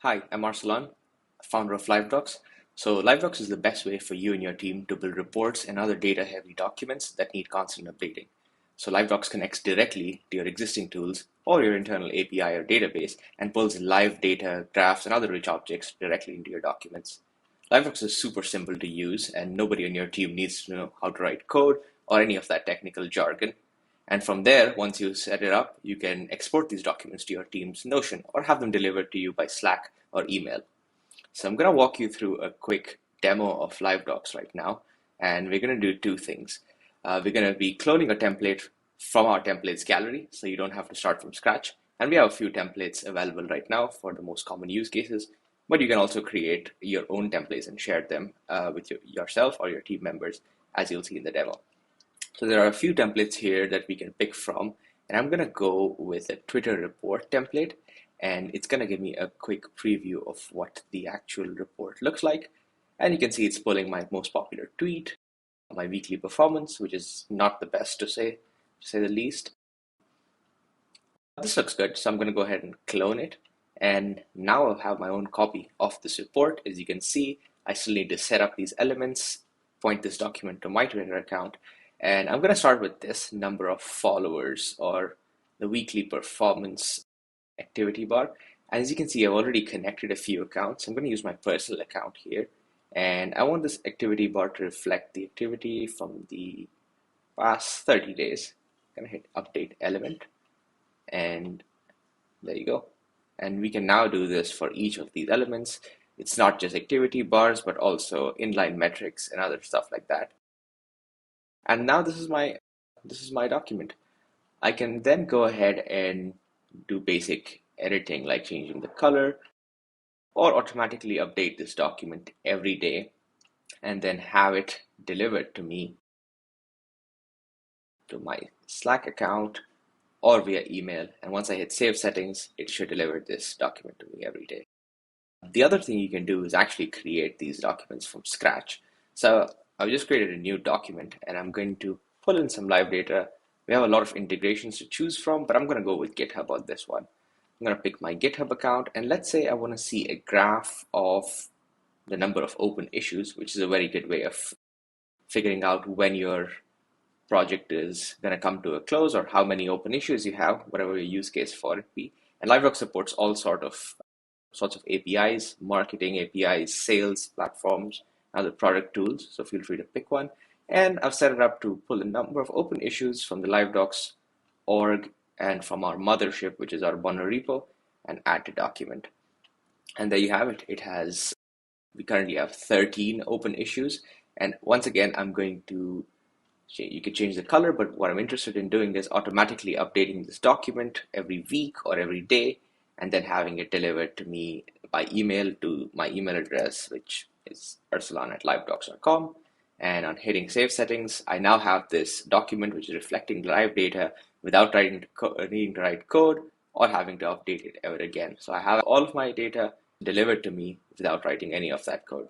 Hi, I'm Arsalan, founder of LiveDocs. So, LiveDocs is the best way for you and your team to build reports and other data heavy documents that need constant updating. So, LiveDocs connects directly to your existing tools or your internal API or database and pulls live data, graphs, and other rich objects directly into your documents. LiveDocs is super simple to use, and nobody on your team needs to know how to write code or any of that technical jargon. And from there, once you set it up, you can export these documents to your team's Notion or have them delivered to you by Slack or email. So I'm going to walk you through a quick demo of LiveDocs right now, and we're going to do two things. We're going to be cloning a template from our templates gallery, so you don't have to start from scratch. And we have a few templates available right now for the most common use cases, but you can also create your own templates and share them with yourself or your team members, as you'll see in the demo. So there are a few templates here that we can pick from, and I'm going to go with a Twitter report template, and it's going to give me a quick preview of what the actual report looks like. And you can see it's pulling my most popular tweet, my weekly performance, which is not the best to say the least. This looks good, so I'm going to go ahead and clone it. And now I have my own copy of this report. As you can see, I still need to set up these elements, point this document to my Twitter account. And I'm going to start with this number of followers or the weekly performance activity bar. As you can see, I've already connected a few accounts. I'm going to use my personal account here. And I want this activity bar to reflect the activity from the past 30 days. I'm going to hit update element. And there you go. And we can now do this for each of these elements. It's not just activity bars, but also inline metrics and other stuff like that. And now this is my document. I can then go ahead and do basic editing like changing the color or automatically update this document every day and then have it delivered to me to my Slack account or via email. And once I hit save settings, it should deliver this document to me every day. The other thing you can do is actually create these documents from scratch. So I've just created a new document and I'm going to pull in some live data. We have a lot of integrations to choose from, but I'm going to go with GitHub on this one. I'm going to pick my GitHub account, and let's say I want to see a graph of the number of open issues, which is a very good way of figuring out when your project is going to come to a close or how many open issues you have, whatever your use case for it be. And LiveDocs supports all sorts of APIs, marketing APIs, sales platforms, other product tools. So feel free to pick one. And I've set it up to pull a number of open issues from the LiveDocs org and from our mothership, which is our Bono repo, and add to document. And there you have it. We currently have 13 open issues. And once again, you could change the color, but what I'm interested in doing is automatically updating this document every week or every day, and then having it delivered to me by email to my email address, which is arsalan@livedocs.com. And on hitting save settings, I now have this document which is reflecting live data without needing to write code or having to update it ever again. So I have all of my data delivered to me without writing any of that code.